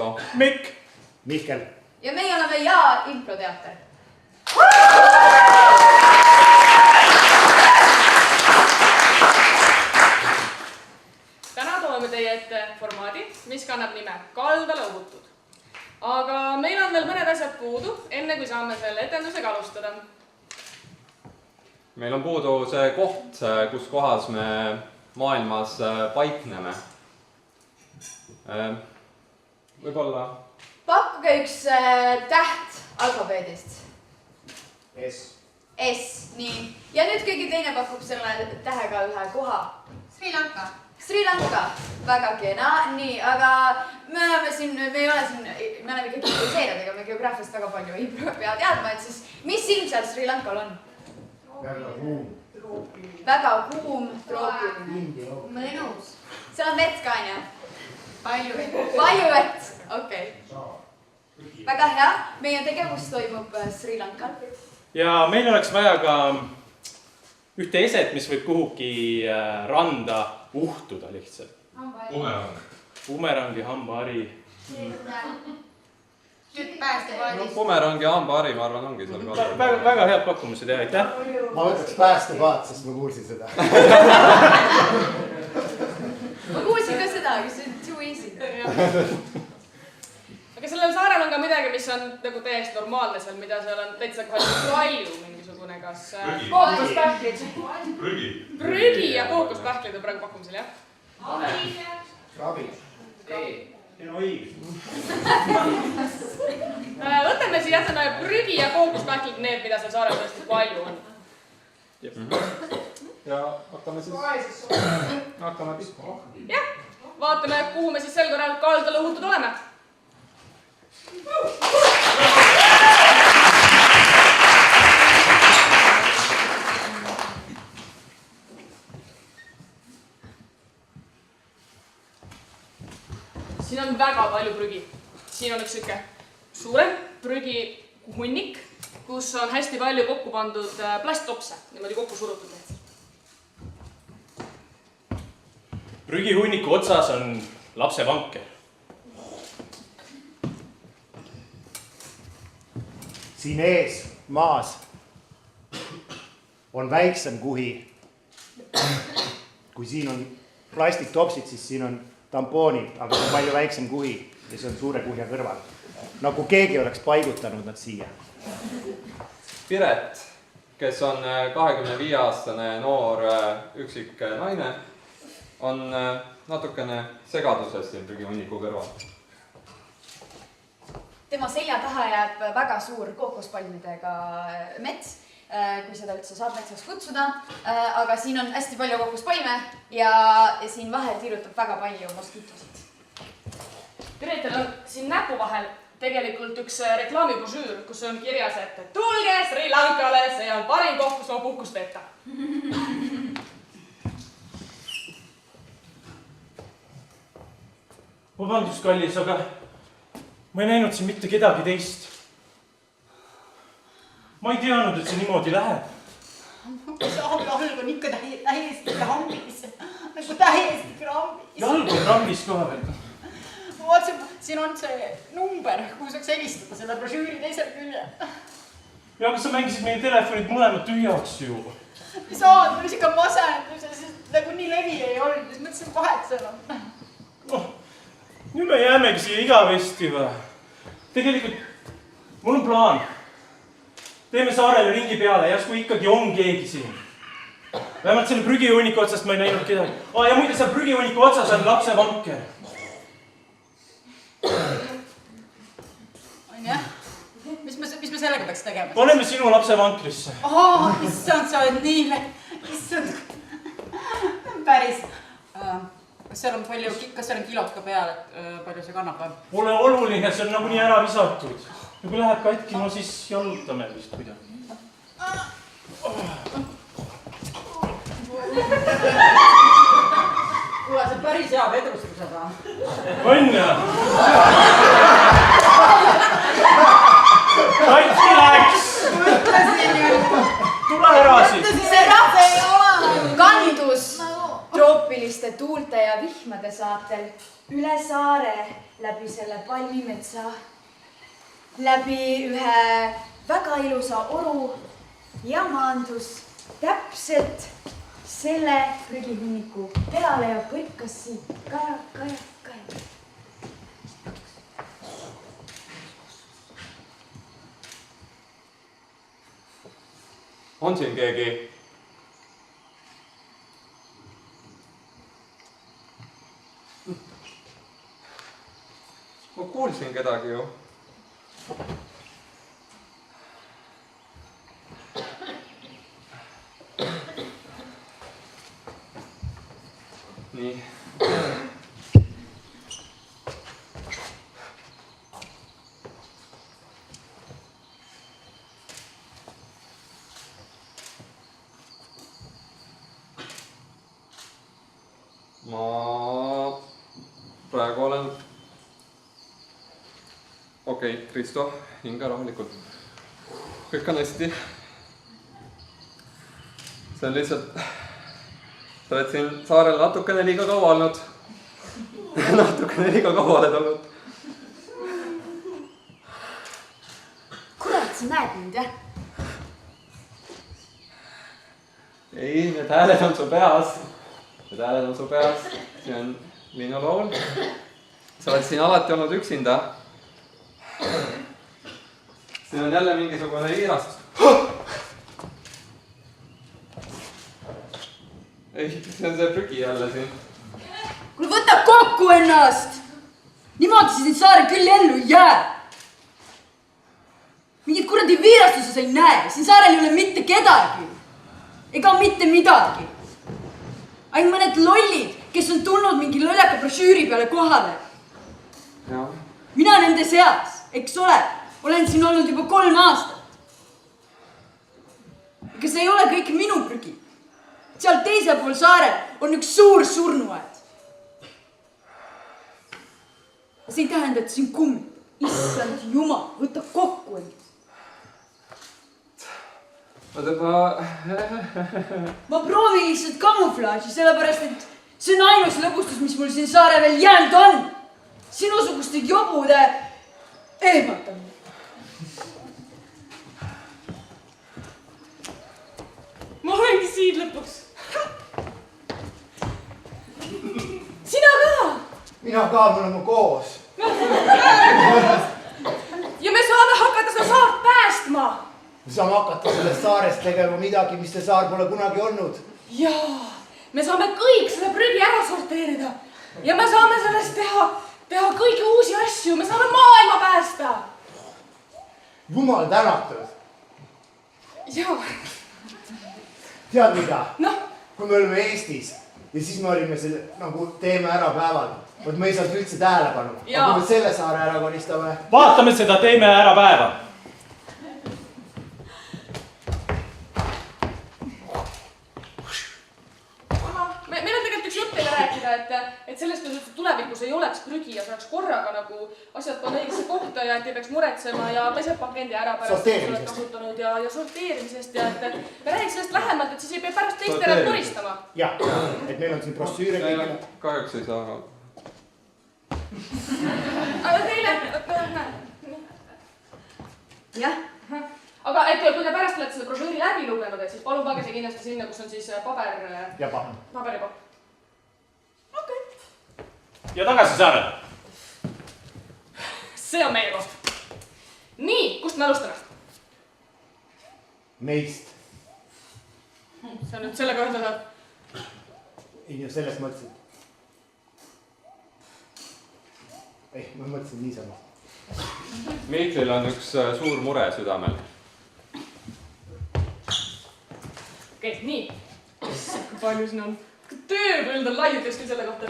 Risto, Mikk, Mihkel ja meie oleme Ja improteater. Täna toome teie ette formaadi, mis kannab nime Kaldale uhutud. Aga meil on veel mõned asjad puudu, enne kui saame selle etendusega alustada. meil on puudu see koht, kus kohas me maailmas paikneme. Võib-olla... Pakkuge üks täht alfabeedist. S. S, nii. Ja nüüd kõigi teine pakub selle tähega ühe koha. Sri Lanka. Sri Lanka. Väga kena. Nii, aga me oleme ikkagi improviseerijad, me geograafiast väga palju impro pea teadma, et siis mis ilm seal Sri Lankal on? Väga kuum. Väga kuum, troopiline. Mõnus. Seal on vett ka, on ju? Palju vett. Palju vett, okei. Väga hea, meie tegevus toimub Sri Lankal. ja meil oleks vaja ka ühte eset, mis võib kuhugi randa uhtuda lihtsalt. Bumerang ja hambahari. Nüüd päästepaadis. Bumerang ja hambahari, ma arvan, ongi seal kaldal. Väga head pakkumised, jah, aitäh. Ma võtaks päästepaat, sest ma kuulsin seda. Ma kuulsin ka seda, aga see on too easy. Aga sellel saarel on ka midagi, mis on nagu täiesti normaalne seal, mida seal on täitsa palju mingisugune, kas puhkuspähklid. Prügi ja puhkuspähklid on praegu pakkumisel, jah? Ravi. Võtame siis jätame prügi ja puhkuspähklid need, mida seal saarel tõesti palju on. Ja hakkame pihta. Jah, vaatame, kuhu me siis sel korral kaldale uhutud oleme. Siin on väga palju prügi. Siin on üks siuke suurem prügi hunnik, kus on hästi palju kokku pandud plasttopse, niimoodi kokku surutud lihtsalt. Prügihunniku otsas on lapsevanker. Siin ees, maas, on väiksem kuhi. Kui siin on plastiktopsid, siis siin on tampoonid, aga see on palju väiksem kuhi ja see on suure kuhja kõrval. Nagu keegi oleks paigutanud nad siia. Piret, kes on 25-aastane noor üksik naine, on natukene segaduses siin prügihunniku kõrval. Tema selja taha jääb väga suur kookospalmidega mets, kui seda üldse saab metsaks kutsuda, aga siin on hästi palju kookospalme ja siin vahel tiirutab väga palju moskitosid. Piretel on siin näpu vahel tegelikult üks reklaamibrošüür, kus on kirjas, et tulge Sri Lankale, see on parim koht, kus oma puhkust veeta. Vabandust, kallis, aga ma ei näinud siin mitte kedagi teist. Ma ei teadnud, et see niimoodi läheb. Jalg on ikka täiesti krambis. Nagu täiesti krambis. Jalg on krambis koha veel. Ma vaatasin, siin on see number, kuhu saaks helistada selle brošüüri teisel külje. Ja aga sa mängisid meie telefonid mõlemad tühjaks ju. Ei saanud, ma isegi masendus ja siis nagu nii levi ei olnud. Siis mõtlesin vahet seal on. Oh, nüüd me jäämegi siia igavesti või. Tegelikult, mul on plaan. Teeme saarele ringi peale, järsku ikkagi on keegi siin. Vähemalt selle prügihunniku otsast ma ei näinud kedagi. Ja muide, seal prügihunniku otsas on lapsevanker. On jah? Mis me sellega peaks tegema? Paneme sinu lapsevankrisse. Issand, sa oled nii issand. Päris. Kas seal on kilod ka peal, et palju see kannab? Pole oluline, see on nagunii ära visatud. Ja kui läheb katki, no siis jalutame vist kuidagi. Kuule, see on päris hea vedrustusega. On ja? Katki läks! See rahvas kandus troopiliste sooliste tuulte ja vihmade saatel üle saare läbi selle palmimetsa, läbi ühe väga ilusa oru ja maandus täpselt selle prügihunniku peale ja põikas siit kaja. On siin keegi? Ma kuulsin kedagi ju. Nii. Ma praegu olen... Okei, Kristo, hinga rahulikult. Kõik on hästi. See on lihtsalt... Sa oled siin saarel natukene liiga kaua olnud. Natukene liiga kaua oled olnud. Kurat, sa näed mind, jah? Ei, need hääled on su peas. Need hääled on su peas. See on linulaul. Sa oled siin alati olnud üksinda. Siin on jälle mingisugune viirastus. Ei, see on see prügi jälle siin. Kuule, võta kokku ennast! Niimoodi siin saare küll ellu ei jää! Mingid kuradi viirastuse sa ei näe! Siin saarel ei ole mitte kedagi! Ega mitte midagi! Ainult mõned lollid, kes on tulnud mingi lollaka brošüüri peale kohale. Ja. Mina nende seas, eks ole? Olen siin olnud juba 3 aastat. Ega see ei ole kõik minu prügi. Seal teisel pool saarel on üks suur surnuaed. See ei tähenda, et siin kummib. Issand jumal, võta kokku ennast. Ma proovin lihtsalt kamuflaaži, sellepärast, et see on ainus lõbustus, mis mul siin saare veel jäänud on. Sinusuguste jobude ehmatamine. Ma olengi siin lõpuks. Sina ka! Mina ka, me oleme koos. Ja me saame hakata seda saart päästma. Me saame hakata sellest saarest tegema midagi, mis see saar pole kunagi olnud. Jaa, me saame kõik seda prügi ära sorteerida. Ja me saame sellest teha kõiki uusi asju. Me saame maailma päästa. Jumal tänatud. Jaa. Tead mida? Noh. Kui me olime Eestis ja siis me olime selle nagu teeme ära päeval. Võt me ei saanud üldse tähelepanu. Aga kui me selle saare ära koristame. Vaatame seda teeme ära päeva. Meil on tegelikult üks jutt teile rääkida, et sellest, et tulevikus ei oleks prügi ja saaks korraga nagu asjad panna õigesse kohta ja et ei peaks muretsema ja peseb pakendi ära pärast kasutanud ja sorteerimisest ja et me räägiks sellest lähemalt, et siis ei pea pärast teist ära koristama. Jah, et meil on siin brossüüre kõigile. Kahjuks ei saa. Aga teile, Jah. aga et kui te pärast olete seda brošüüri läbi lugenud, et siis palun pange see kindlasti sinna, kus on siis paber ja papp. Okei. Ja tagasi saarele. See on meie koht. Nii, kust me alustame? Meist. See on nüüd selle kohta saab. Ei, sellest mõtlesin. Ei, ma mõtlesin niisama. Mihklil on üks suur mure südamel. Okei, nii. Kui palju siin on? Tööpõld on laiu keskel selle kohta.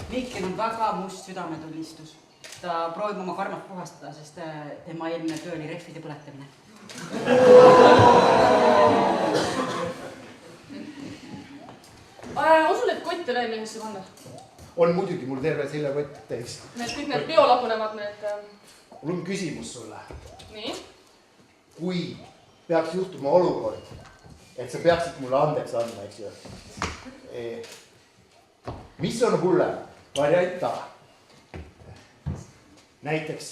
Mihkel on väga must südametunnistus. Ta proovib oma karmat puhastada, sest tema eelmine töö oli rehvide põletamine. Usun, et kotte veel mehesse panna. On muidugi mul terve selle kott täis. Kõik need biolagunevad need... Mul on küsimus sulle. Nii? Kui peaks juhtuma olukord, et sa peaksid mulle andeks andma, eks ju? mis on hullem? Variant A. Näiteks,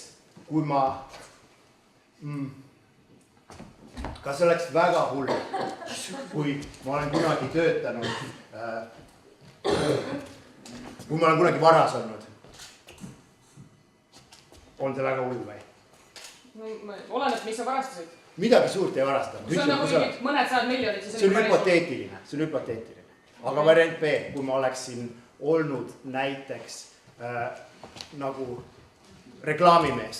kui ma... Kas oleks väga hull, kui ma olen kunagi töötanud, kui ma olen kunagi varas olnud? On see väga hull või? Oleneb, mis sa varastasid. Midagi suurt ei varastanud. See on nagu mõned sajad miljonid. See on hüpoteetiline. Aga variant B, kui ma oleksin olnud näiteks nagu reklaamimees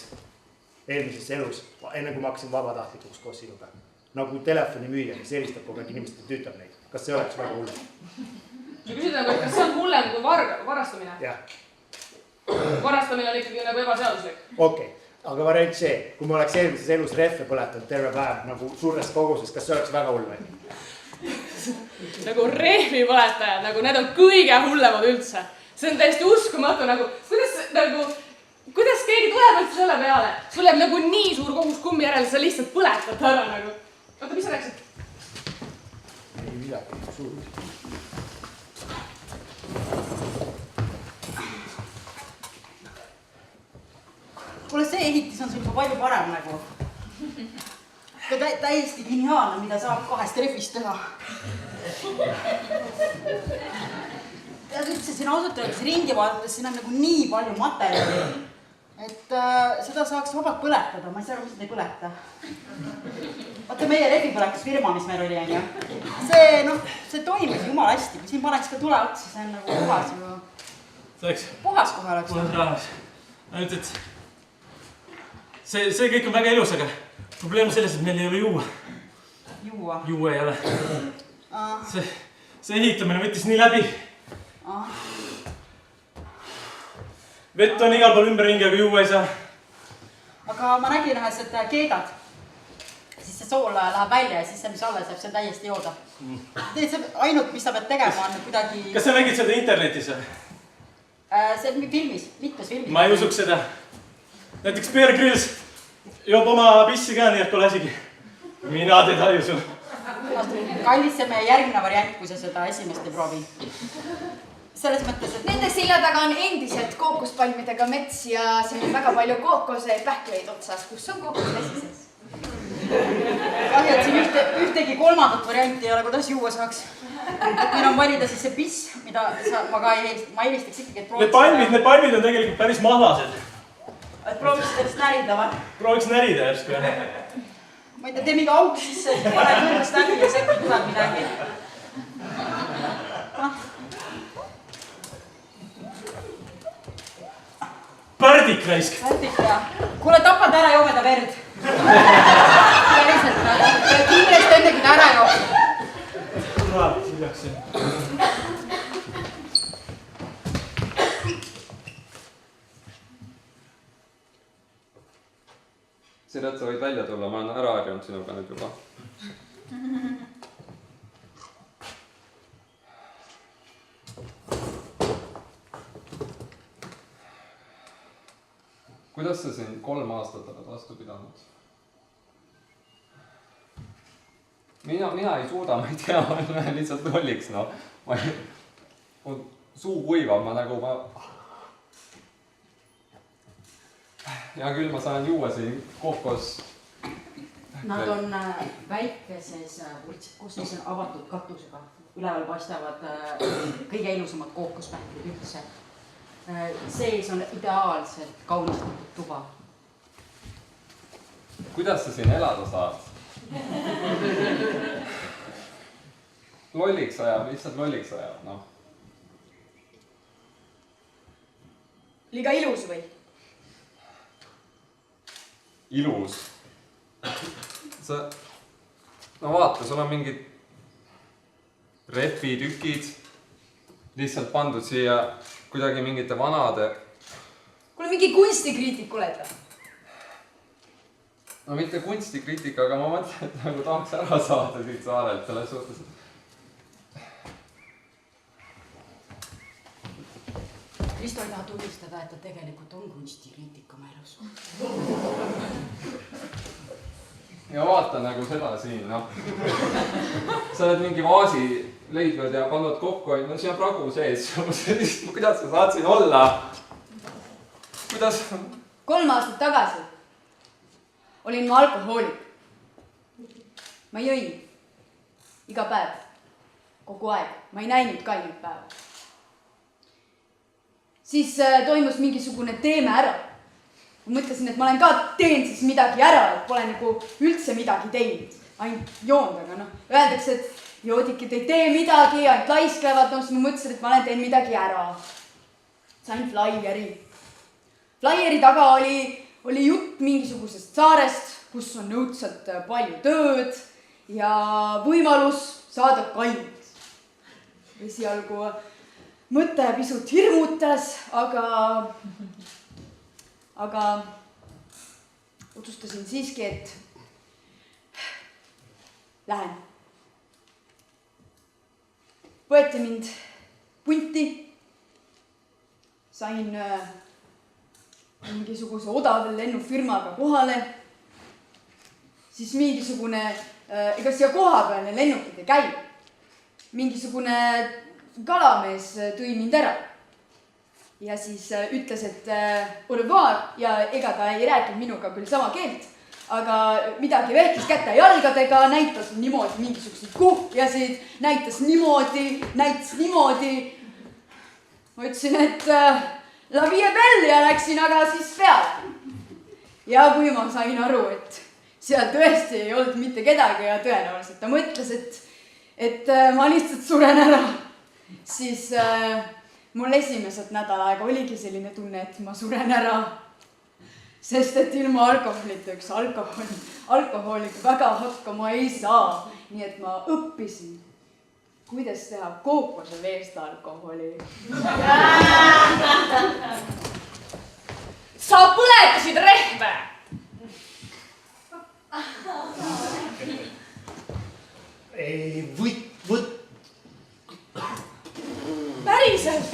eelmises elus, enne kui ma hakkasin vabatahtlikuks koos sinuga. Nagu telefonimüüja, mis helistab kogu aeg inimestele, tüütab neid. Kas see oleks väga hullem? Sa küsid nagu, kas see on hullem kui varastamine? Jah. Varastamine on ikkagi nagu ebaseaduslik. Okei, aga variant C, kui ma oleks eelmises elus rehve põletanud terve päev nagu suures koguses, kas see oleks väga hull või? Nagu rehvi põletajad, nagu need on kõige hullemad üldse. See on täiesti uskumatu, nagu kuidas keegi tuleb üldse selle peale? Sul jääb nagu nii suur kogus kummi järele, sa lihtsalt põletad ära nagu. Oota, mis sa rääksid? Ei midagi, suur. Kuule, see ehitis on sul ka palju parem nagu. Täiesti geniaalne, mida saab 2 rehvist teha. Ja üldse siin ausalt öeldes ringi vaadates, siin on nagu nii palju materjali, et seda saaks vabalt põletada. Ma ei saa aru, mis seda ei põleta. Vaata meie rehvipõletusfirma, mis meil oli, on ju. See toimib jumala hästi. Kui siin paneks ka tule otsa, see on nagu puhas ju. Puhas kohe oleks. Puhas rahas. Ainult, et see kõik on väga ilus, aga probleem on selles, et meil ei ole juua. Juua? Juua ei ole. See ehitamine võttis nii läbi. Vett on igal pool ümberringi, aga juua ei saa. Aga ma nägin ühes, et keedad. Siis see sool läheb välja ja siis see, mis alles jääb, see on täiesti jooda. Ainult, mis sa pead tegema, on kuidagi... Kas sa nägid seda internetis? See on filmis, mitmes filmis. Ma ei usuks seda. Näiteks Bear Grylls joob oma pissi ka, nii et pole asigi. Mina teda ei usu. Kallis, see on meie järgmine variant, kui sa seda esimest ei proovi. Selles mõttes, et... Nende silja taga on endiselt kookospalmidega mets ja siin on väga palju kookose pähkleid otsas, kus on kookosvesi sees. Kahju, et siin ühtegi kolmandat varianti ei ole, kuidas juua saaks. Meil on valida siis see piss, mida ma eelistaks ikkagi, et prooviks... Need palmid on tegelikult päris mahlased. Et prooviks sellest närida või? Prooviks närida järsku, jah. Ma ei tea, tee mingi auk sisse, pane kõrvast läbi ja sekki tuleb midagi. Pärdik raisk. Pärdik, jah. Kuule, tapad ära, joome ta verd. Kindlasti enne, kui ta ära joob. Kurat, hiljaks siin. Seda, et sa võid välja tulla, ma olen ära harjunud sinuga nüüd juba. Kuidas sa siin 3 aastat oled vastu pidanud? Mina ei suuda, ma ei tea, ma olen lihtsalt lolliks, no. Suu kuivab, ja küll ma saan juua siin kookos. Nad on väikeses võrtsid, mis on avatud katusega. Üleval paistavad kõige ilusamad kookospähklid üldse. Sees on ideaalselt kaunistatud tuba. Kuidas sa siin elada saad? Lolliks ajab, lihtsalt lolliks ajab, noh. Liiga ilus või? Ilus. No vaata, sul on mingid rehvitükid lihtsalt pandud siia kuidagi mingite vanade... Kuule, mingi kunstikriitik oled? No mitte kunstikriitika, aga ma mõtlen, et nagu tahaks ära saada siit saarelt selles suhtes. Risto ei taha tunnistada, et ta tegelikult on kunstikriitik oma elus. ja vaata nagu seda siin, noh. Sa oled mingi vaasi leidvad ja pannud kokku, no siin on pragu sees. Kuidas sa saad siin olla? Kuidas? 3 aastat tagasi olin ma alkohoolik. Ma jõin iga päev, kogu aeg. Ma ei näinud kainet päeva. Siis toimus mingisugune teeme ära. Ma mõtlesin, et ma olen ka teen siis midagi ära, et pole nagu üldse midagi teinud. Ainult joond, aga noh, öeldakse, et joodikid ei tee midagi, ainult laisklevad, no siis ma mõtlesin, et ma olen teinud midagi ära. Sain flyeri. Flyeri taga oli jutt mingisugusest saarest, kus on õudselt palju tööd ja võimalus saada kainet. Esialgu mõte pisut hirmutas, aga otsustasin siiski, et lähen. Võeti mind punti, sain mingisuguse odava lennufirmaga kohale, siis mingisugune, ega siia kohapealne lennukid ei käi. Mingisugune kalamees tõi mind ära ja siis ütles, et au revoir ja ega ta ei rääkinud minuga küll sama keelt, aga midagi vehkis käte jalgadega, näitas niimoodi mingisuguseid kuhjasid, näitas niimoodi. Ma ütlesin, et la vie belle ja läksin aga siis peale. Ja kui ma sain aru, et seal tõesti ei olnud mitte kedagi ja tõenäoliselt ta mõtles, et ma lihtsalt suren ära, siis mul esimesed nädal aega oligi selline tunne, et ma suren ära. Sest et ilma alkoholita üks alkohoolik väga hakkama ei saa. Nii et ma õppisin, kuidas teha kookoseveest alkoholi. Sa põletasid rehve! Ei, Päriselt?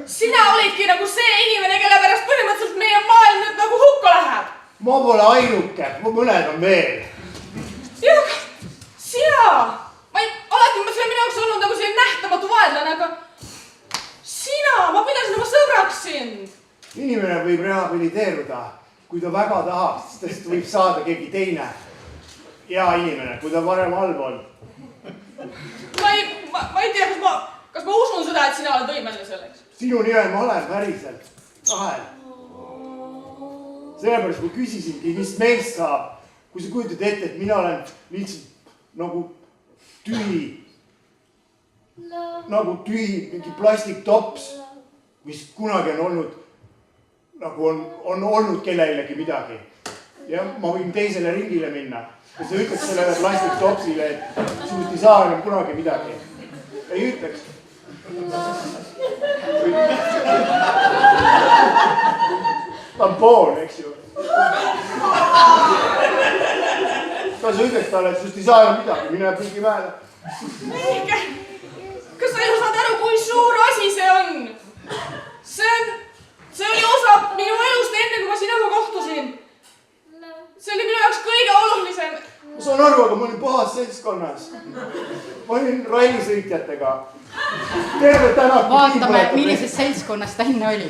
Sina olidki nagu see inimene, kelle pärast põhimõtteliselt meie maailm nüüd nagu hukka läheb. Ma pole ainuke, mõned on veel. Jah, aga sina! Alati see on minu jaoks olnud nagu selline nähtamatu vaedlane, aga sina, ma pidasin oma sõbraks sind. Inimene võib rehabiliteeruda, kui ta väga tahab, sest võib saada keegi teine. Hea inimene, kui ta varem halb on. Ma ei tea, kas ma usun seda, et sina oled võimeline selleks. Sinu nimel ma olen päriselt. Kahel. Sellepärast ma küsisingi, mis meist saab, kui sa kujutad ette, et mina olen lihtsalt nagu tühi, mingi plastiktops, mis kunagi on olnud, nagu on olnud kellelegi midagi. Ja ma võin teisele ringile minna. Ja sa ütleks sellele plastiktopsile, et sinust ei saa enam kunagi midagi. Ei ütleks. Tampoon, eks ju. Kas sa ütleks talle, et sinust ei saa enam midagi, mine pingi mäele. Meike, kas sa ju saad aru, kui suur asi see on? See oli osa minu elust enne, kui ma sinuga kohtusin. See oli minu jaoks kõige olulisem. Ma saan aru, aga ma olin pahas seltskonnas. Ma olin rallisõitjatega. Terve tänak. Vaatame, millises seltskonnas ta enne oli.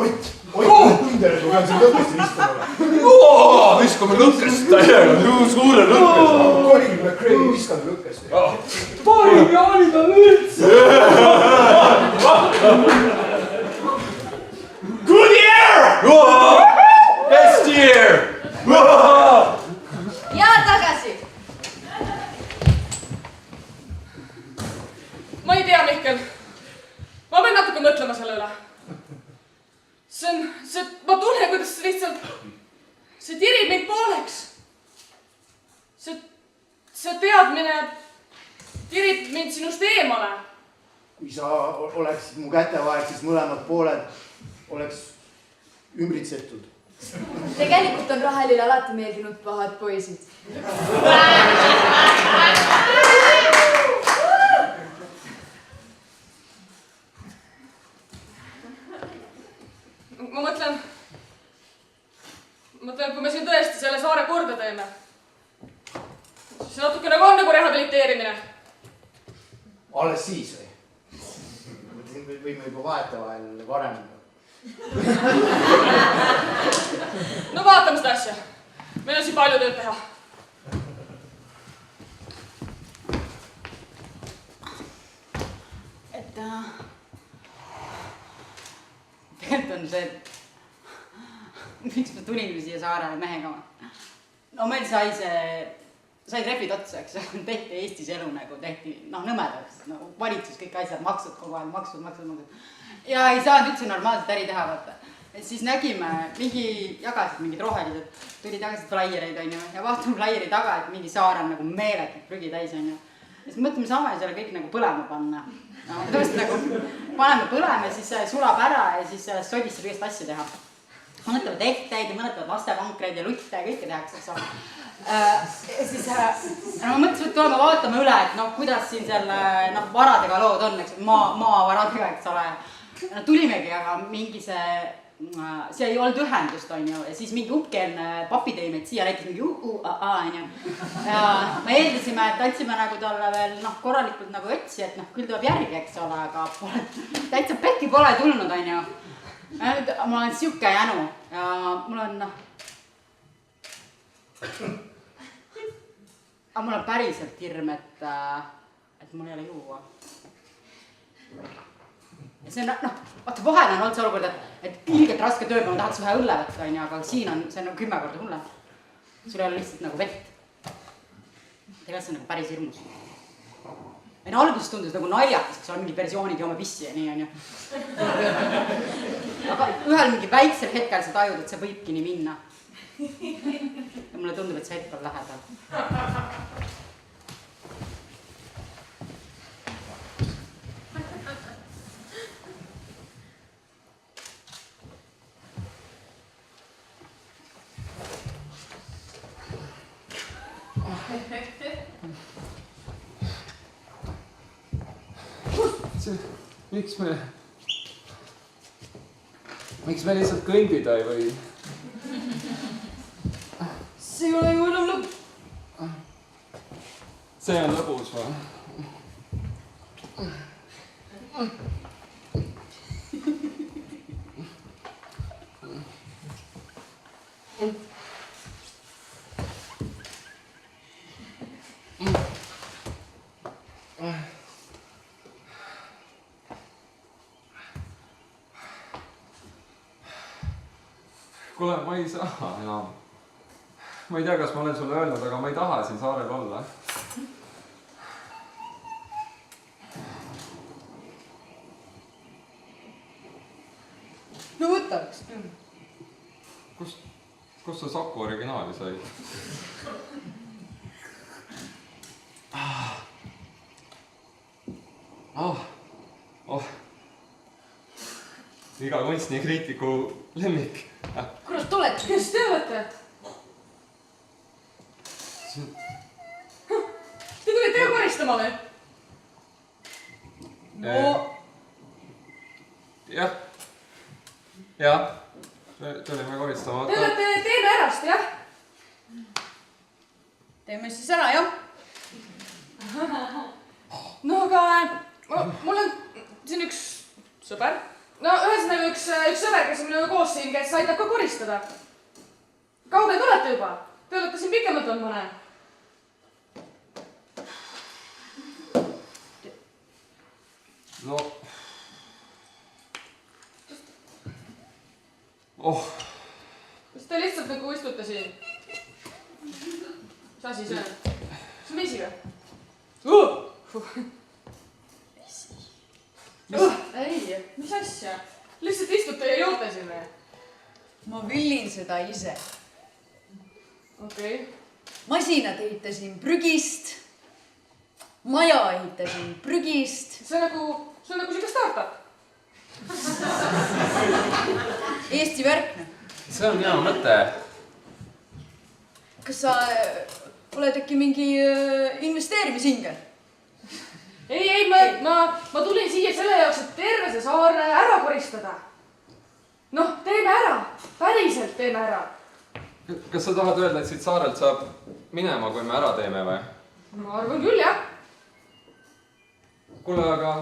Ott, tundele, kui pean siin lõkkesse istuma. Viskame lõkkest täiega, suure lõkkest. Koligi McRae viskanud lõkkesse. Parim jaanid on üldse. Good year! Best year! Ja tagasi! Ma ei tea, Mihkel. Ma pean natuke mõtlema selle üle. Ma tunnen, kuidas lihtsalt see tirib mind pooleks. See teadmine tirib mind sinust eemale. Kui sa oleksid mu kätevahel, siis mõlemad pooled oleks ümbritsetud. Tegelikult on Rahelile alati meeldinud pahad poisid. Ma mõtlen see natukene on nagu rehabiliteerimine. Alles siis või? Võime juba vahetevahel varem. No vaatame seda asja. Meil on siin palju tööd teha. Et tegelikult on see, et miks ma tulingi siia saarele mehega. No meil sai trehvid otsa, eks tehti Eestis elu nagu tehti nõmedaks, valitsus, kõik asjad, maksud kogu aeg, maksud. Ja ei saanud üldse normaalselt äri teha, vaata. Et siis nägime, jagasid mingid rohelised, tuli tagasi flaiereid, on ju, ja vaatame flaieri taga, et mingi saar on nagu meeletult prügi täis, on ju. Ja siis mõtleme, saame selle kõik nagu põlema panna. No, tõesti nagu paneme põlema, siis sulab ära ja siis sodist saab igast asja teha. Mõnetavad ehteid ja mõnetavad lastevankreid ja lutte ja kõike tehakse, eks ole. Ja siis ma mõtlesin, et tuleme vaatame üle, et kuidas siin selle varadega lood on, eks maavaradega, eks ole. Tulimegi, aga mingi see ei olnud ühendust, on ju, ja siis mingi upkeelne papi tõi meid siia, näitas mingi on ju. Ja me eeldasime, et andsime nagu talle veel korralikult nagu otsi, et küll tuleb järgi, eks ole, aga täitsa pekki pole tulnud, on ju. Mul on siuke jänu ja mul on aga mul on päriselt hirm, et mul ei ole juua. Ja see on, vaata vahel on olnud see olukord, et ilgelt raske töö, ma tahaks ühe õlle võtta, aga siin on see 10 korda hullem. Sul ei ole lihtsalt nagu vett. Tegelikult see on nagu päris hirmus. Alguses tundus nagu naljakas, kui sul on mingi versioonid joome pissi ja nii on ju. Aga ühel mingi väiksel hetkel sa tajud, et see võibki nii minna. Ja mulle tundub, et see hetk on lähedal. Miks me lihtsalt kõndida ei või? See ei ole ju enam lõpp. See on lõbus või? Kuule, ma ei saa enam. Ma ei tea, kas ma olen sulle öelnud, aga ma ei taha siin saarel olla. No võtaks küll. Kust sa Saku originaali sai? Iga kunstnikriitiku lemmik. Kurat olete? Kes te olete? Te tulite ka koristama või? No. Jah. Tulime koristama. Te olete teeme ärast, jah? Teeme siis ära, jah? No aga mul on siin üks sõber. No ühesõnaga üks sõber, kes on minuga koos siin, kes aitab ka koristada. Kaugel te olete juba? Te olete siin pikemalt olnud mõne. No. Kas te lihtsalt nagu istute siin? Mis asi see on? See on vesi või? Ei, mis asja? Lihtsalt istute ja joote siin või? Ma villin seda ise. Okei. Masinad ehitasin prügist. Maja ehitasin prügist. See on nagu siuke startup. Eesti värk. See on hea mõte. Kas sa oled äkki mingi investeerimisingel? Ei, ma tulin siia selle jaoks, et terve see saar ära koristada. Noh, teeme ära. Päriselt teeme ära. Kas sa tahad öelda, et siit saarelt saab minema, kui me ära teeme või? ma arvan küll, jah. Kuule, aga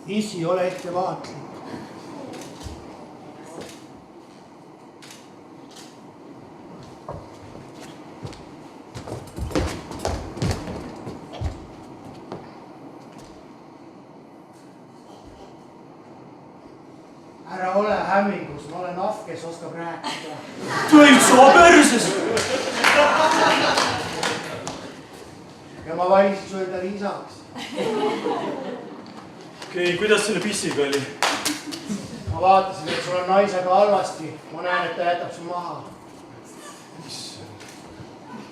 Issi, ole ettevaatlik. Ära ole hämmingus, ma olen ahv, kes oskab rääkida. Täitsa perses! Ja ma valisin su endale isaks. Okei, kuidas selle pissiga oli? Ma vaatasin, et sul on naisega halvasti. Ma näen, et ta jätab su maha.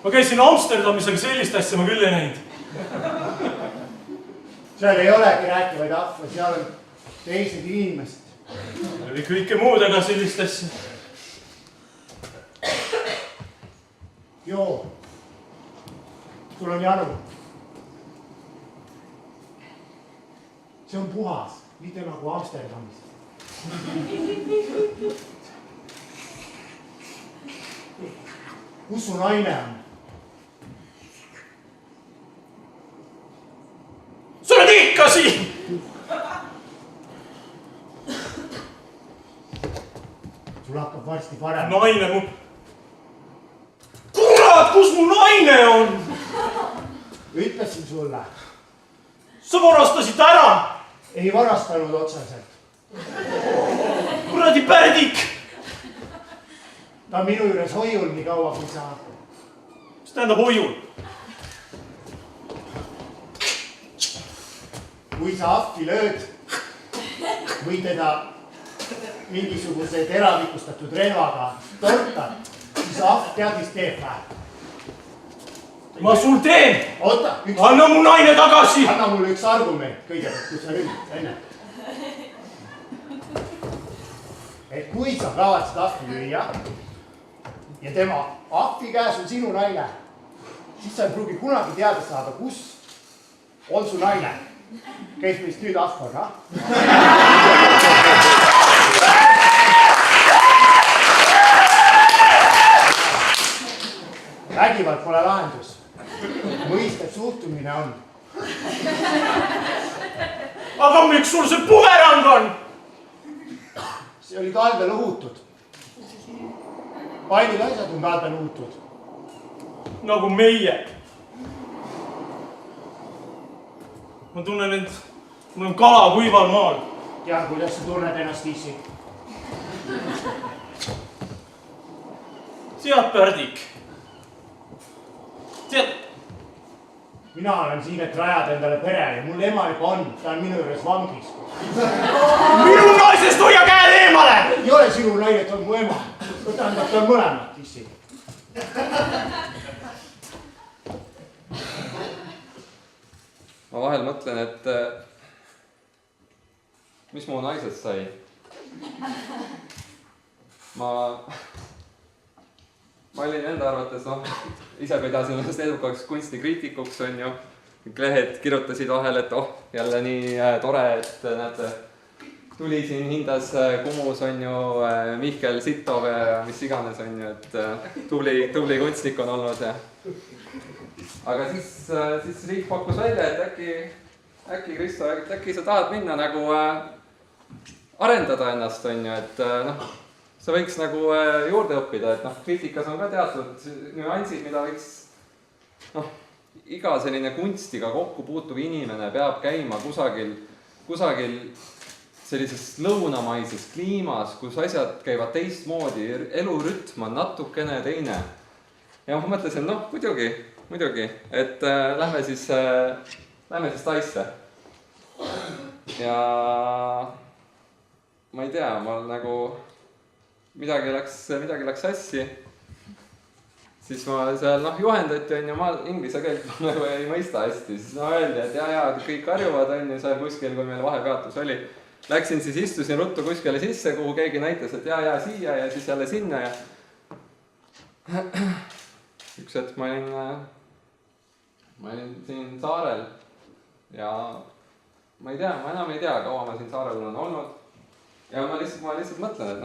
Ma käisin Amsterdamis, aga sellist asja ma küll ei näinud. Seal ei olegi rääkivaid ahve, seal on teised inimesed. Oli kõike muud, aga sellist asja. Joo. Sul on janu. See on puhas, mitte nagu Amsterdamis. Kus su naine on? Sa oled ikka siin! Sul hakkab varsti parem. Naine mu... Kurat, kus mu naine on? Ütlesin sulle. Sa varastasid ära! Ei varastanud otseselt. Kuradi pärdik! Ta on minu juures hoiul nii kaua, kui sa... Mis tähendab hoiul? Kui sa ahvi lööd või teda mingisuguse teravikustatud relvaga tortad, siis ahv tead, mis teeb vähe. Ma sul teen! Oota, Anna mu naine tagasi! Anna mulle üks argument kõigepealt, kus sa nüüd enne. Et kui sa kavatsed ahvi lüüa ja tema ahvi käes on sinu naine, siis sa ei pruugi kunagi teada saada, kus on su naine. Kes meist nüüd ahv on, ah? Vägivald pole lahendus. Mõistev suhtumine on. Aga miks sul see pumerang on? See oli talvel õhutud. Paljud asjad on talvel õhutud. Nagu meie. Ma tunnen, et mul on kala kuival maal. Ja kuidas sa tunned ennast issi? Tead, Pärdik? Tead, Mina olen siin, et rajada endale pere ja mul ema juba on. Ta on minu juures vangis. minu naisest hoia käed eemale! Ei ole sinu naine, ta on mu ema. Tähendab, ta on mõlemad issi. ma vahel mõtlen, et mis mu naisest sai. Ma olin enda arvates, ise pidasin ennast edukaks kunstikriitikuks, on ju. Kõik lehed kirjutasid vahel, et jälle nii tore, et näete, tuli siin hindas Kumus, on ju, Mihkel Sitov ja mis iganes, on ju, et tubli kunstnik on olnud. Aga siis riik pakkus välja, et äkki Kristo, äkki sa tahad minna nagu arendada ennast, on ju, et sa võiks nagu juurde õppida, et kriitikas on ka teatud nüansid, mida võiks, iga selline kunstiga kokku puutuv inimene peab käima kusagil sellises lõunamaises kliimas, kus asjad käivad teistmoodi, elurütm on natukene teine. Ja ma mõtlesin, muidugi, et lähme siis Taisse. Ja ma ei tea, ma nagu midagi läks sassi. siis ma seal juhendati on ju, ma inglise keelt nagu ei mõista hästi, siis öeldi, et ja kõik harjuvad on ju seal kuskil, kui meil vahepeatus oli. Läksin siis istusin ruttu kuskile sisse, kuhu keegi näitas, et ja siia ja siis jälle sinna ja üks hetk ma olin siin saarel ja ma ei tea, ma enam ei tea, kaua ma siin saarel olen olnud. Ja ma lihtsalt mõtlen, et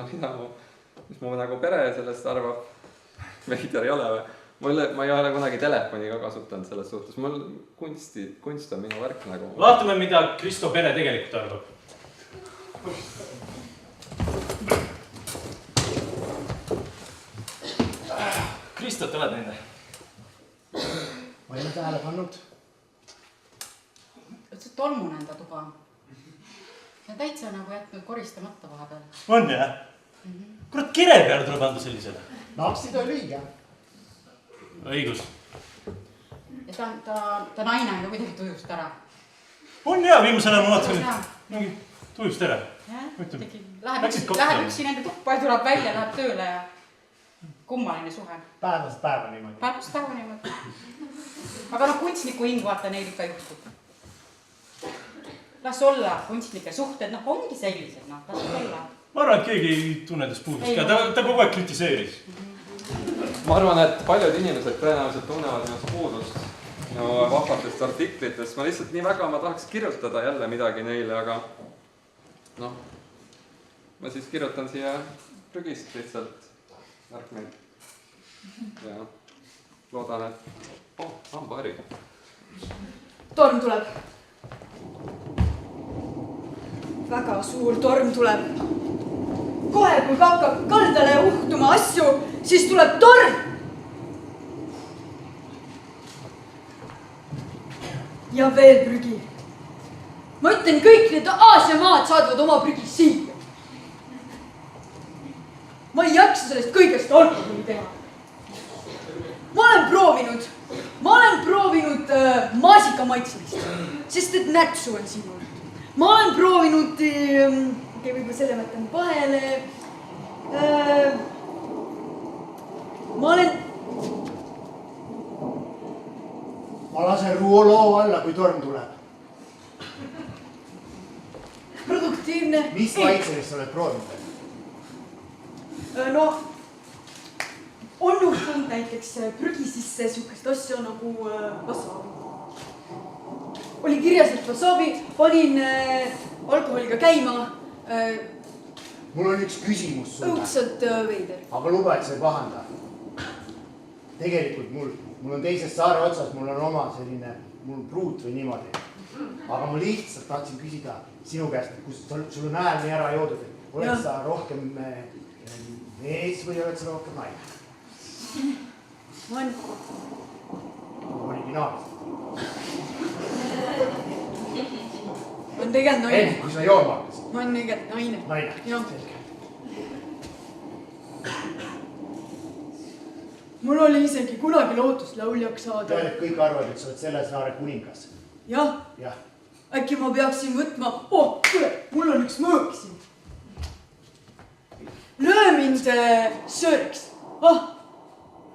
mis mu nagu pere sellest arvab. Veider ei ole või? Ma ei ole kunagi telefoni ka kasutanud selles suhtes. Mul kunst on minu värk nagu. Vaatame, mida Kristo pere tegelikult arvab. Kristot oled nende? Ma ei ole tähele pannud. See tolmune enda tuba. Ja täitsa nagu jätnud koristamata vahepeal. On jah? Kurat, kire peale tuleb anda sellisele. Napsid oli õige. Õigus. Ja ta naine on ka midagi tujust ära. On jah, viimasel ajal ma vaatasin. Mingi tujust ära. Läheb üksi nende tuppa ja tuleb välja, läheb tööle ja kummaline suhe. Päevast päeva niimoodi. Päevast päeva niimoodi. Aga kunstniku hing vaata neil ikka juhtub. Las olla kunstnike suhted, ongi sellised, las olla. Ma arvan, et keegi ei tunne tast puudust ka, ta kogu aeg kritiseeris. Ma arvan, et paljud inimesed tõenäoliselt tunnevad ennast puudust vahvatest artiklitest. Ma lihtsalt nii väga ma tahaks kirjutada jälle midagi neile, aga ma siis kirjutan siia prügist lihtsalt märkmeid. Ja loodan, et hambahari. Torm tuleb. Väga suur torm tuleb. Kohe, kui hakkab kaldale uhtuma asju, siis tuleb torm. Ja veel prügi. Ma ütlen, kõik need Aasia maad saadvad oma prügi siia. Ma ei jaksa sellest kõigest alkoholi teha. Ma olen proovinud maasikamaitsemist, sest et nätsu on sinul. Ma olen proovinud, võib-olla selle mõtlen vahele, Ma lasen ruoloo alla, kui torm tuleb. Produktiivne. Mis maitselist oled proovinud? On juhtunud näiteks prügi sisse sihukest asja nagu wasabi. Oli kirjas, et wasabi, panin alkoholiga käima. Mul on üks küsimus sulle. Õudselt veider. Aga luba, et sa ei pahanda. Tegelikult mul on teises saare otsas, mul on oma selline, mul on pruut või niimoodi. Aga ma lihtsalt tahtsin küsida sinu käest, kus sul on hääl nii ära joodud, et oled sa rohkem mees või oled sa rohkem naine? Ma olen originaalselt. Ma olen tegelikult naine. Enne, kui sa jooma hakkasid. Ma olen tegelikult naine. Naine. Jah. Mul oli isegi kunagi lootust lauljaks saada. Tead, et kõik arvad, et sa oled selle saare kuningas. Jah. Äkki ma peaksin võtma, kuule, mul on üks mõõk siin. Löö mind sööriks.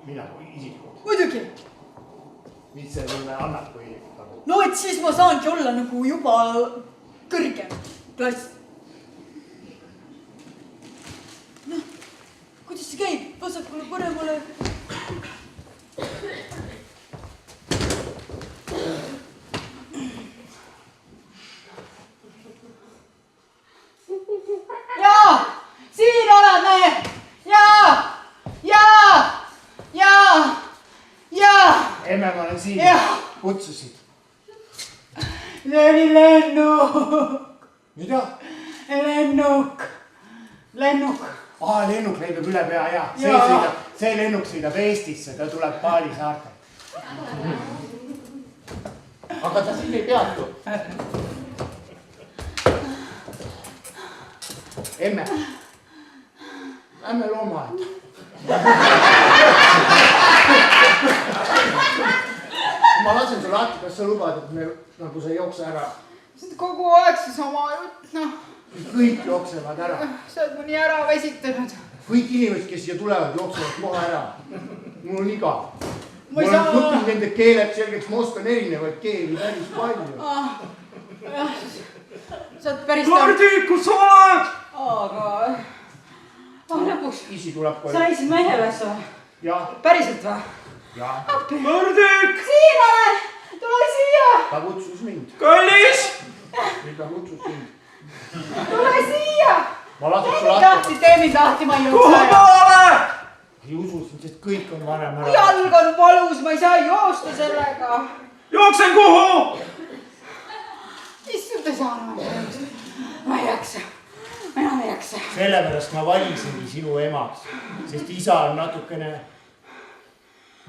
Mina kui isiklikult. Muidugi. Mis see mulle annab, kui... No, et siis ma saangi olla nagu juba kõrgem klass. Kuidas see käib? Vasakule, paremale. Jaa! Siin oled me! Jaa! Emme, ma olen siin. Kutsusid. See oli lennuk. Mida? Lennuk. Lennuk lendab üle pea, ja. See lennuk sõidab Eestisse, ta tuleb Paali saartelt. Aga ta siin ei peatu. Emme, lähme loomaaeda. Ma lasen sulle lahti, kas sa lubad, et me nagu sa ei jookse ära? Kogu aeg see sama jutt, Kõik jooksevad ära. Sa oled mu nii ära vesitanud. Kõik inimesed, kes siia tulevad, jooksevad kohe ära. mul on igav. Ma ei ma olen saa- õppinud nende keeled selgeks, ma oskan erinevaid keeli päris palju. sa oled päris Mardi, kus sa oled? aga lõpuks isi tuleb sa koju. läksid mehe üles või? jah, Päriselt või? jah, Mardik! Siin olen! Tule siia! ta kutsus mind. Kallis! ta kutsus mind. Tule siia! ma lasen Tee sulle mind lahti, tee mind lahti, ma ei Kuhu jõudsa. poole? ei usu sind, sest kõik on varem ära. Jalg on valus, ma ei saa joosta sellega. Jooksen kuhu? Issand, ei saa enam joosta. Ma ei jaksa. Ma enam ei jaksa. sellepärast ma valisingi sinu emaks, sest isa on natukene.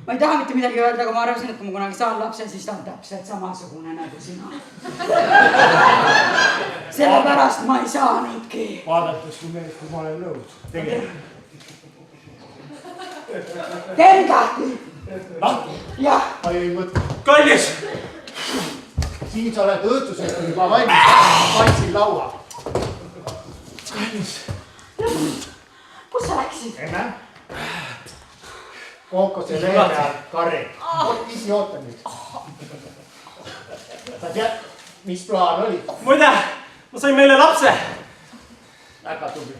Ma ei taha mitte midagi öelda, aga ma arvasin, et kui ma kunagi saan lapse, siis ta on täpselt samasugune nagu sina. Sellepärast ma ei saanudki. vaadates kui meest, kui ma olen nõus. tegelikult. Tee mind lahti. lahti, Jah. ma ei mõtle. Kallis! siin sa oled õhtuseks juba valmis, kandsin laua. Kus sa läksid? emme. kookose lehe peal karri. isi oota nüüd. sa tead, mis plaan oli? Muide, ma sain meile lapse. väga tubli.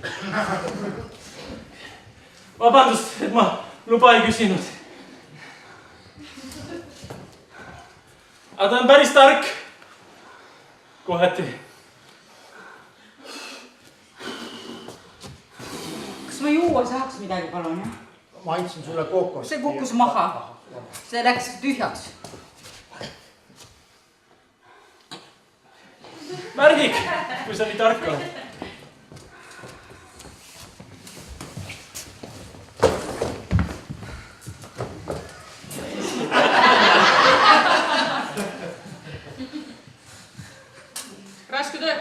Vabandust, et ma luba ei küsinud. Aga ta on päris tark. Kohati. Kas ma juua saaks midagi, palun, jah? ma andsin sulle kookost. See kukkus maha. See läks tühjaks. Märgik, kui sa nii tark oled. Raske töö.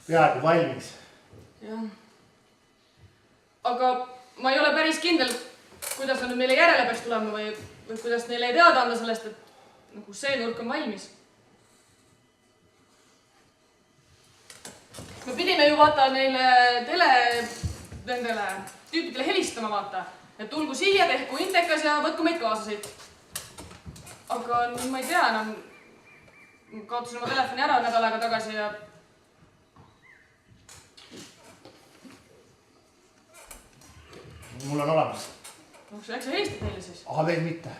peaaegu valmis. jah. aga ma ei ole päris kindel, kuidas nad nüüd meile järele peaks tulema või kuidas neile ei teada anda sellest, et nagu see nurk on valmis. me pidime ju vaata neile nendele tüüpidele helistama, vaata, et tulgu siia, tehku intekas ja võtku meid kaasa siit. aga nüüd ma ei tea enam, kaotasin oma telefoni ära nädal aega tagasi ja mul on olemas. noh, äkki sa helistad neile siis? aga veel mitte.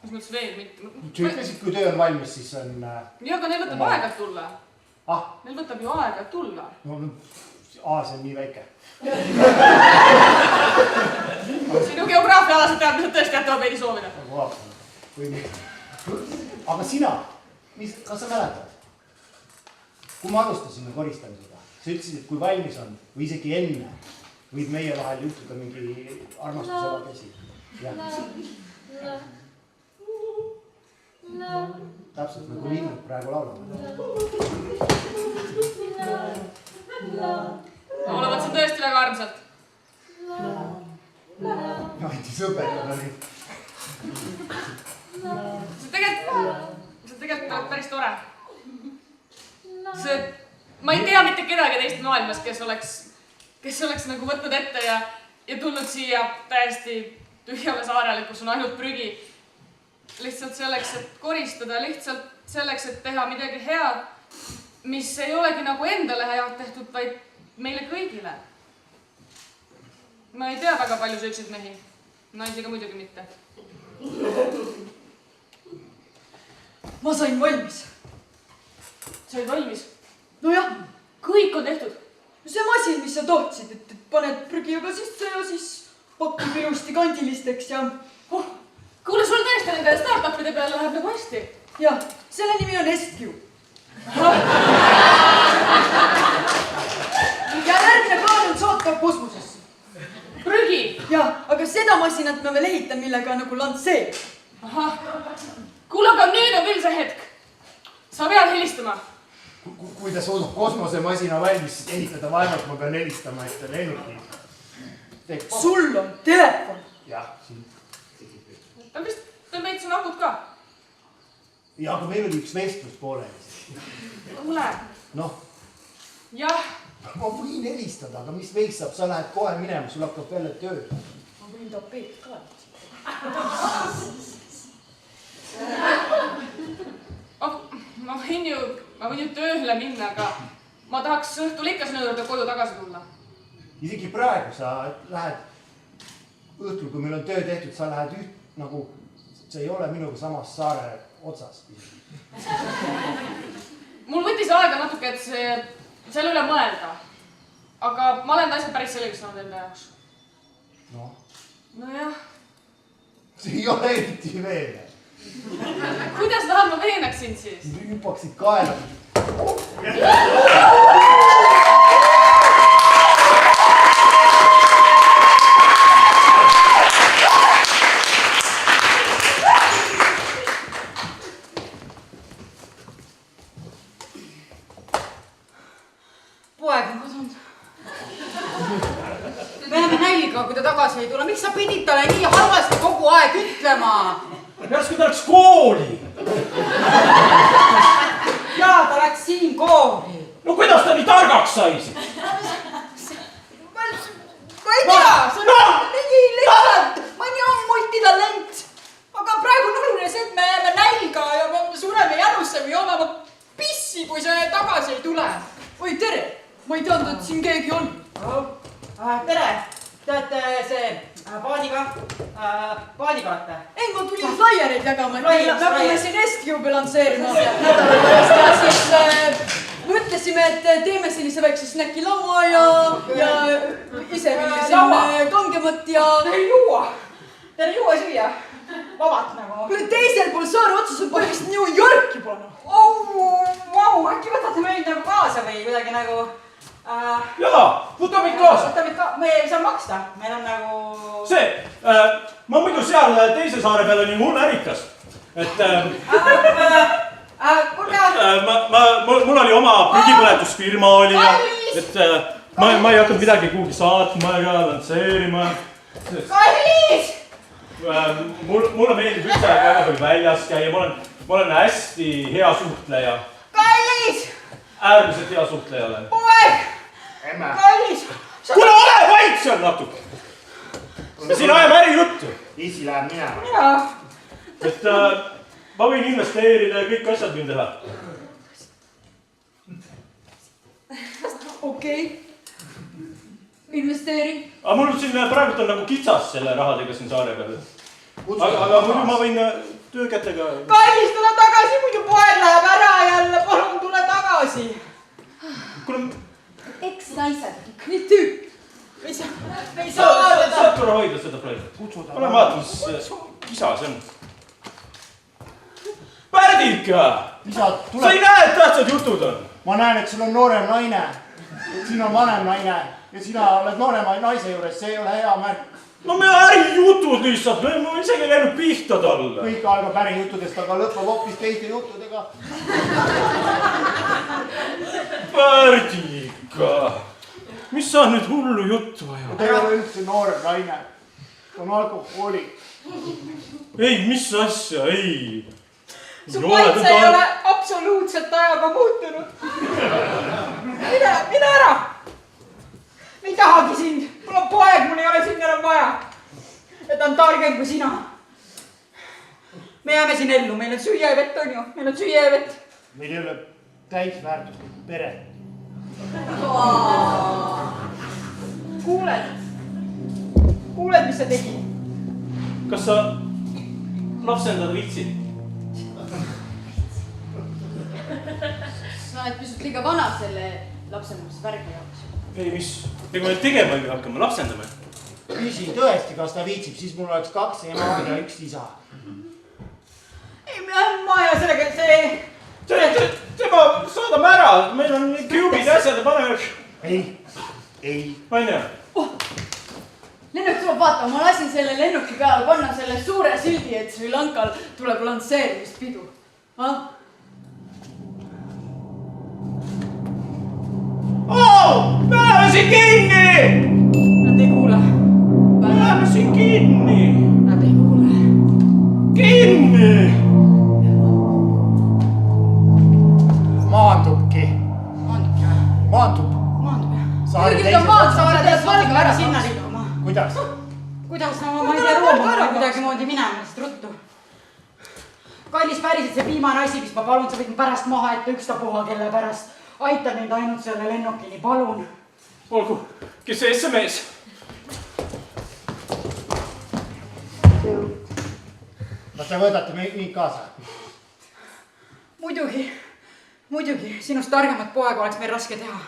mis mõttes veel mitte? sa ütlesid, kui töö on valmis, siis on. jah, aga neil võtab aega, et tulla. ah, Neil võtab ju aega, et tulla. no Aasia on nii väike. sinu geograafiaalased teadmised tõesti jätavad veidi soovida. nagu vaatan või mitte. aga sina, kas sa mäletad? kui me alustasime koristamisega, sa ütlesid, et kui valmis on või isegi enne võib meie vahel juhtuda mingi armastusala käsi. täpselt nagu linnud praegu laulavad. olevat see tõesti väga armsalt. andis õpetada nüüd. see tegelikult oleks päris tore. ma ei tea mitte kedagi teist maailmas, kes oleks nagu võtnud ette ja tulnud siia täiesti tühjale saarele, kus on ainult prügi. lihtsalt selleks, et koristada, lihtsalt selleks, et teha midagi head, mis ei olegi nagu endale head tehtud, vaid meile kõigile. ma ei tea väga palju selliseid mehi, naisi ka muidugi mitte. Ma sain valmis. said valmis? Nojah, kõik on tehtud. see masin, mis sa tohtsid, et paned prügijaga sisse ja siis pakub ilusti kandilisteks ja kuule, sul tõesti nende startupide peale läheb nagu hästi. jah, selle nimi on SQ. ja järgmine plaan on saata kosmosesse. prügi. jah, aga seda masinat ma veel ehitan, millega nagu lansseerida. ahah. kuule, aga nüüd on veel see hetk. sa pead helistama. kui ta suudab kosmosemasina valmis ehitada, vaevalt ma pean helistama, et ta lennuki. sul on telefon. jah, siin. ta vist, ta veits on akud ka. ja, aga meil oli üks vestlus pooleli. kuule. noh. jah. ma võin helistada, aga mis veits saab, sa lähed kohe minema, sul hakkab jälle töö. ma võin mida Peet ka. Ma võin ju tööle minna, aga ma tahaks õhtul ikka sinu juurde koju tagasi tulla. Isegi praegu sa lähed õhtul, kui meil on töö tehtud, sa lähed nagu, sa ei ole minuga samas saare otsas. Mul võttis aega natuke, et selle üle mõelda. Aga ma olen asjad päris selgeks saanud enda jaoks. Nojah. See ei ole eriti veene. Kuidas tahad ma veenaksin siis? Hüppaksid kaela. Poeg on kadunud. Me jääme nälga, kui ta tagasi ei tule. Miks sa pidid talle nii halvasti kogu aeg ütlema? Järsku ta läks kooli. Jaa, ta läks siin kooli. No kuidas ta nii targaks sai siis? Ma ei tea, see on nii lihtsalt. Ma nii on multitalent. Aga praegu on oluline see, et me jääme nälga ja me sureme jänusse või joome oma pissi, kui see tagasi ei tule. Oi, tere. Ma ei teadnud, et siin keegi on. Tere. Te olete see paadiga olete? Ei, ma tulin flaiereid jagama. Me hakkame siin Escube lansseerima nädala pärast ja siis mõtlesime, et teeme sellise väikse snäkilaua ja ise viilisime kangemat ja... Teil ei juua süüa? Vabalt nagu. Kuule, teisel pool saare otsas on põhjust New Yorki pole. Vau, äkki võtate meid nagu kaasa või kuidagi nagu... Jaa, võta meid kaasa. Me ei saa maksta, meil on nagu... See, ma muidu seal teise saare peal olin hull ärikas. Et... Mul oli oma prügipõletusfirma oli ja... Et ma ei hakanud midagi kuhugi saatma ega lansseerima. Kallis! Mulle meeldib üldse väga palju väljas käia, ma olen hästi hea suhtleja. Kallis! Äärmiselt hea suhtleja olen. Poeg! Kallis! Kuule, ole vait seal natuke! Me siin ajame ärijuttu. Isi läheb minema. Jaa. Et ma võin investeerida ja kõik asjad võin teha. Okei. Investeeri. Aga mul siin praegu on nagu kitsas selle rahadega siin saare peal. Aga muidu ma võin töökätega... Kallis, tule tagasi, muidu poeg läheb ära jälle. Palun, tule tagasi. Kuule... Eks naised. Nii tüüp. Me ei saa vaadata. Saad korra hoida seda praegu. Ole vaata, mis kisa see on. Pärdika! Sa ei näe, et tähtsad jutud on? Ma näen, et sul on noorem naine. Siin on vanem naine. Ja sina oled noorema naise juures, see ei ole hea märk. No me ärijutud lihtsalt, ma isegi ei läinud pihta talle. Kõik algab ärijutudest, aga lõpeb hoopis teiste juttudega. Pärdika! Mis sa nüüd hullu juttu ajad? Ta ei ole üldse noorem naine. Ta on alkohoolik. Ei, mis asja, ei. Su maitse ei ole absoluutselt ajaga muutunud. Mine ära! Me ei tahagi sind. Mul on poeg, mul ei ole sind enam vaja. Ja ta on targem kui sina. Me jääme siin ellu, meil on süüa ja vett, on ju? Meil on süüa ja vett. Meil ei ole täisväärtuslik pere. Kuuled, mis sa tegid? Kas sa lapsendada viitsid? Sa oled pisut liiga vana selle lapsendamise värgi jaoks. Ei, mis? Ega me tegema ei hakkama, lapsendame. Küsi tõesti, kas ta viitsib, siis mul oleks 2 ema ja 1 isa. Ei, ma ja sellega, see... Tema saadame ära, meil on küubid ja asjad ja paneme... Ei. Anja. Lennuk tuleb vaatama, ma lasin selle lennuki peale panna selle suure sildi, et Sri Lankal tuleb lansseerimispidu. Me oleme siin kinni! Nad ei kuule. Me oleme siin kinni! Nad ei kuule. Kinni! Maandubki. Maandubki või? Maandub. Maandub jah. Saari Kuigi ta teises maad otsas. saab, ta Vaadake ära sinna liikuma. Kuidas? Kuidas ma kallis päriselt see viimane asi, mis ma palun, sa võid mu pärast maha jätta ükstapuha kelle pärast. Aita mind ainult selle lennukini, palun. Olgu, kes see SMS? Kas te võtate mind kaasa? Muidugi, sinust targemat poega oleks meil raske teha.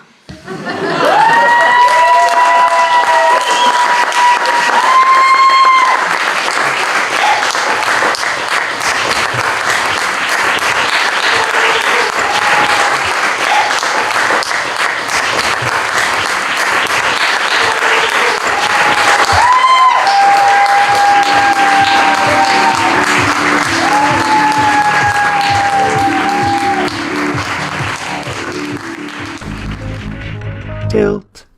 Tilt.